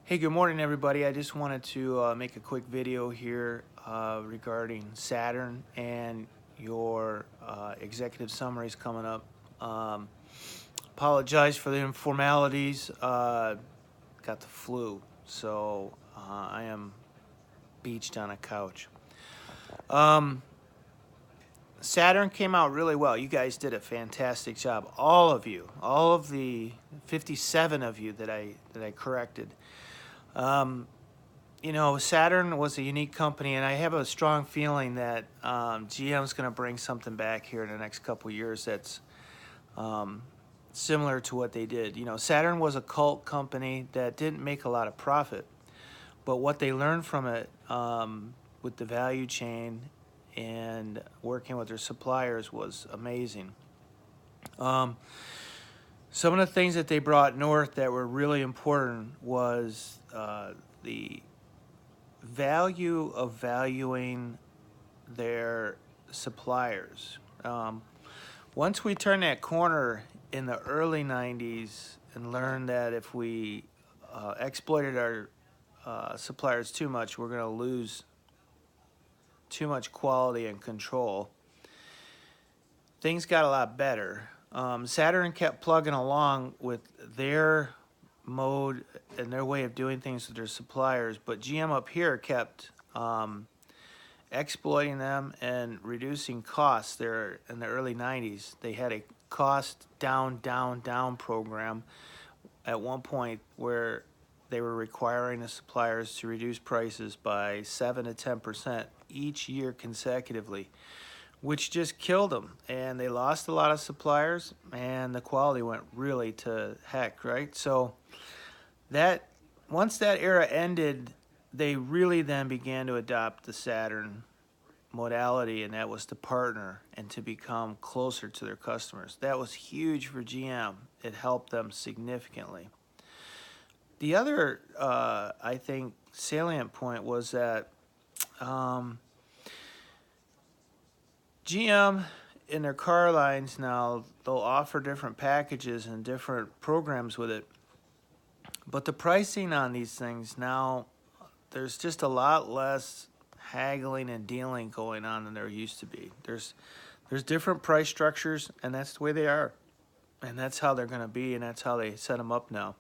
Hey, good morning, everybody. I just wanted to make a quick video here regarding Saturn and your executive summaries coming up. Um, Apologize for the informalities. Got the flu, so I am beached on a couch. Um, Saturn came out really well. You guys did a fantastic job. All of you, all of the 57 of you that I corrected. Saturn was a unique company, and I have a strong feeling that GM's going to bring something back here in the next couple of years that's um, similar to what they did. Saturn was a cult company that didn't make a lot of profit, but what they learned from it with the value chain and working with their suppliers was amazing. Some of the things that they brought north that were really important was the value of valuing their suppliers. Once we turned that corner in the early 90s and learned that if we exploited our suppliers too much, we're going to lose too much quality and control, things got a lot better. Saturn kept plugging along with their mode and their way of doing things with their suppliers, but GM up here kept exploiting them and reducing costs there in the early 90s. They had a cost down program at one point where they were requiring the suppliers to reduce prices by 7 to 10% each year consecutively, which just killed them. And they lost a lot of suppliers, and the quality went really to heck, right? So that once that era ended, they really then began to adopt the Saturn modality, and that was to partner and to become closer to their customers. That was huge for GM. It helped them significantly. The other, I think, salient point was that GM in their car lines now, they'll offer different packages and different programs with it. But the pricing on these things now, there's just a lot less haggling and dealing going on than there used to be. There's different price structures, and that's the way they are. And that's how they're going to be, and that's how they set them up now,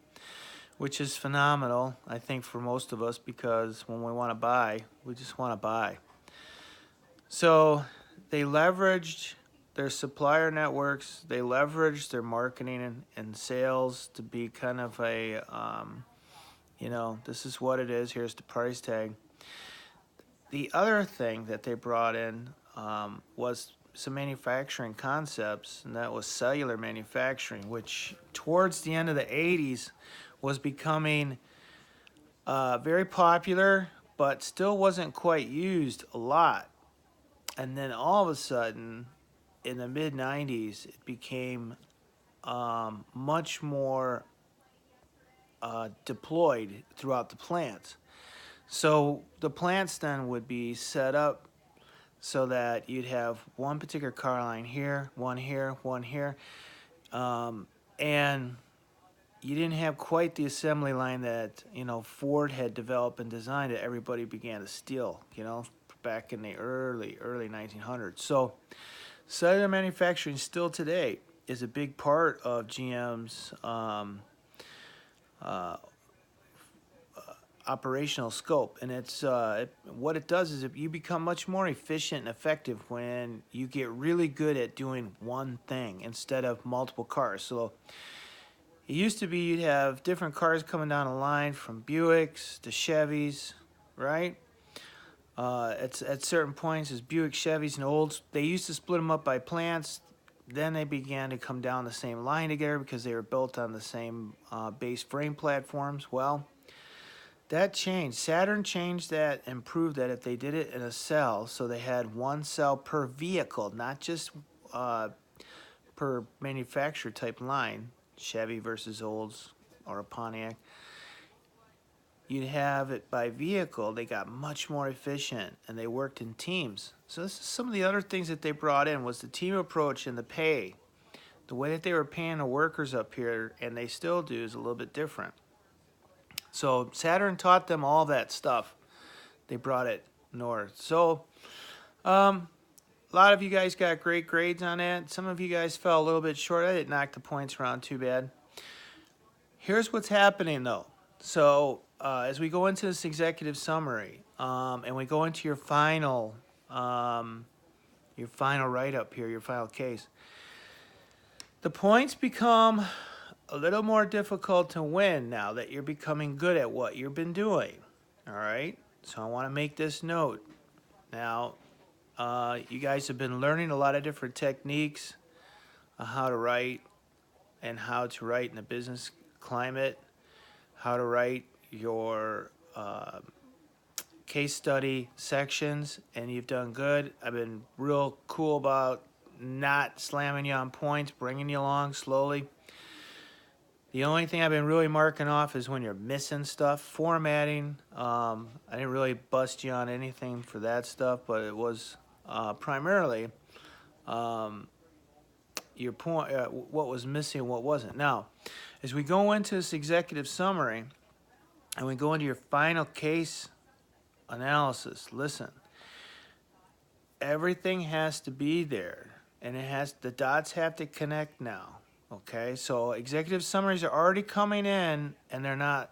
which is phenomenal, I think, for most of us, because when we want to buy, we just want to buy. So they leveraged their supplier networks. They leveraged their marketing and sales to be kind of a, this is what it is. Here's the price tag. The other thing that they brought in was some manufacturing concepts, and that was cellular manufacturing, which towards the end of the 80s was becoming very popular, but still wasn't quite used a lot. And then all of a sudden, in the mid-90s, it became much more deployed throughout the plants. So the plants then would be set up so that you'd have one particular car line here, one here, one here. And you didn't have quite the assembly line that, Ford had developed and designed that everybody began to steal, back in the early 1900s. So cellular manufacturing still today is a big part of GM's operational scope, and it's what it does is you become much more efficient and effective when you get really good at doing one thing instead of multiple cars. So it used to be you'd have different cars coming down the line from Buicks to Chevys, right? At certain points, as Buick, Chevys, and Olds, they used to split them up by plants. Then they began to come down the same line together because they were built on the same base frame platforms. Well, that changed. Saturn changed that and proved that if they did it in a cell, so they had one cell per vehicle, not just per manufacturer type line, Chevy versus Olds or a Pontiac, you'd have it by vehicle. They got much more efficient, and they worked in teams. So this is some of the other things that they brought in was the team approach and the pay. The way that they were paying the workers up here, and they still do, is a little bit different. So Saturn taught them all that stuff. They brought it north. So a lot of you guys got great grades on that. Some of you guys fell a little bit short. I didn't knock the points around too bad. Here's what's happening though. So as we go into this executive summary, and we go into your final write-up here, your final case, the points become a little more difficult to win now that you're becoming good at what you've been doing. All right? So I want to make this note. Now, you guys have been learning a lot of different techniques on how to write and how to write in a business climate, how to write your case study sections, and you've done good. I've been real cool about not slamming you on points, bringing you along slowly. The only thing I've been really marking off is when you're missing stuff. Formatting, I didn't really bust you on anything for that stuff, but it was primarily your point, what was missing and what wasn't. Now, as we go into this executive summary and we go into your final case analysis, listen, everything has to be there, and the dots have to connect now. Okay, so executive summaries are already coming in and they're not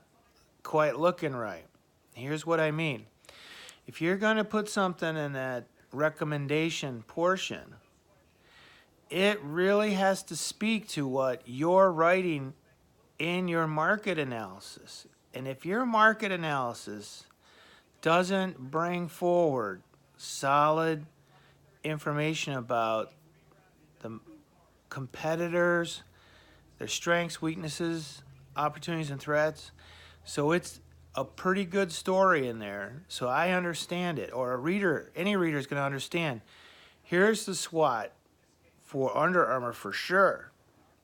quite looking right. Here's what I mean. If you're going to put something in that recommendation portion, it really has to speak to what you're writing in your market analysis. And if your market analysis doesn't bring forward solid information about the competitors, their strengths, weaknesses, opportunities, and threats, so it's a pretty good story in there, so I understand it, or any reader is going to understand. Here's the SWOT for Under Armour for sure.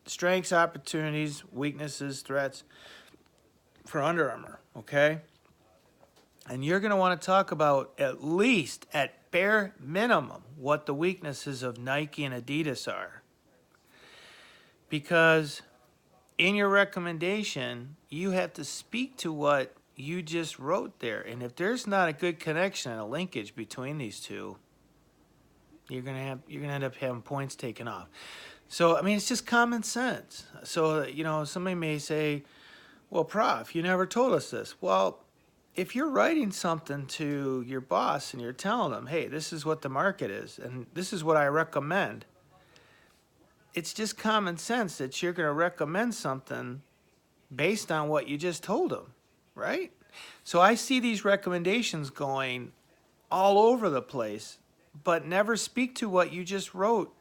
Strengths, opportunities, weaknesses, threats for Under Armour, okay? And you're going to want to talk about, at least at bare minimum, what the weaknesses of Nike and Adidas are. Because in your recommendation, you have to speak to what you just wrote there. And if there's not a good connection and a linkage between these two, you're gonna end up having points taken off. So I mean, it's just common sense. So somebody may say, "Well, Prof, you never told us this." Well, if you're writing something to your boss and you're telling them, "Hey, this is what the market is, and this is what I recommend," it's just common sense that you're going to recommend something based on what you just told them, right? So I see these recommendations going all over the place, but never speak to what you just wrote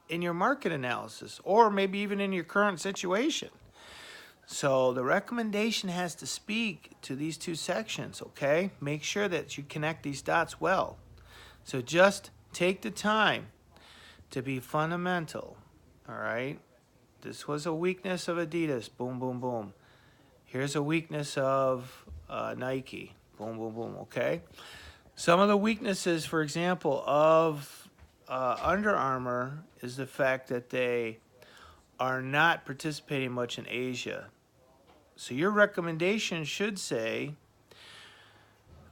in your market analysis, or maybe even in your current situation. So the recommendation has to speak to these two sections, okay? Make sure that you connect these dots well. So just take the time to be fundamental. All right, this was a weakness of Adidas. Boom, boom, boom. Here's a weakness of Nike. Boom, boom, boom. Okay. Some of the weaknesses, for example, of Under Armour is the fact that they are not participating much in Asia. So your recommendation should say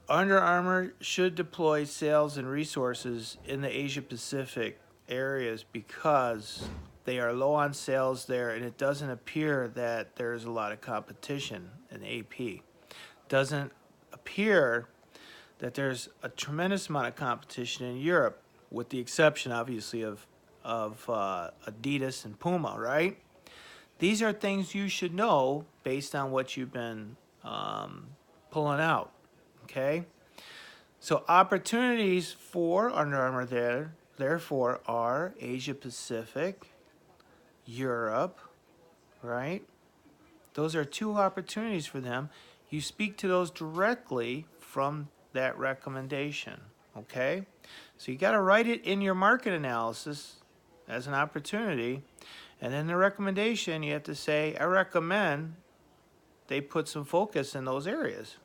Under Armour should deploy sales and resources in the Asia Pacific areas because they are low on sales there, and it doesn't appear that there's a lot of competition in AP. Doesn't appear that there's a tremendous amount of competition in Europe, with the exception, obviously, of Adidas and Puma, right? These are things you should know based on what you've been pulling out, okay? So opportunities for Under Armour there, therefore, are Asia Pacific, Europe, right? Those are two opportunities for them. You speak to those directly from that recommendation, okay? So you got to write it in your market analysis as an opportunity, and then the recommendation, you have to say, I recommend they put some focus in those areas.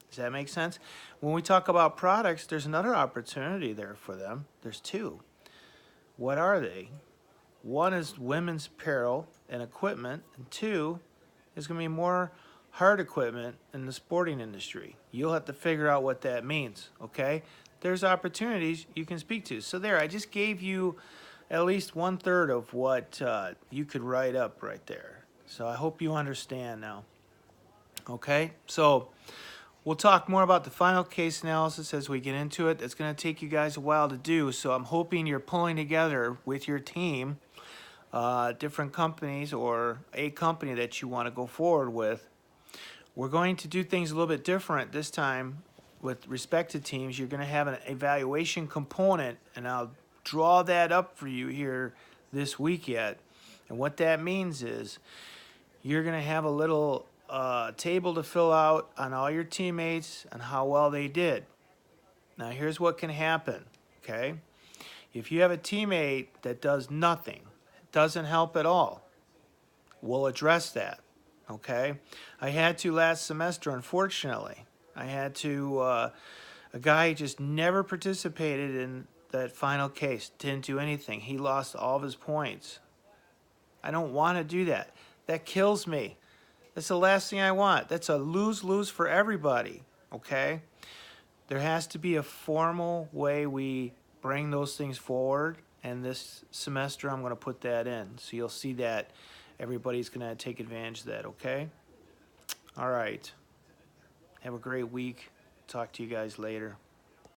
Does that make sense? When we talk about products, there's another opportunity there for them. There's two. What are they? One is women's apparel and equipment, and two is going to be more hard equipment in the sporting industry. You'll have to figure out what that means, okay? There's opportunities you can speak to. So there, I just gave you at least 1/3 of what you could write up right there. So I hope you understand now. Okay, so we'll talk more about the final case analysis as we get into it. It's going to take you guys a while to do, so I'm hoping you're pulling together with your team different companies or a company that you want to go forward with. We're going to do things a little bit different this time with respect to teams. You're going to have an evaluation component, and I'll draw that up for you here this week yet. And what that means is you're going to have a little table to fill out on all your teammates and how well they did. Now, here's what can happen, okay? If you have a teammate that does nothing, doesn't help at all, we'll address that, okay? I had to last semester, unfortunately. I had to, a guy just never participated in that final case, didn't do anything. He lost all of his points. I don't want to do that. That kills me. That's the last thing I want. That's a lose-lose for everybody, okay? There has to be a formal way we bring those things forward, and this semester I'm going to put that in. So you'll see that everybody's going to take advantage of that, okay? All right. Have a great week. Talk to you guys later.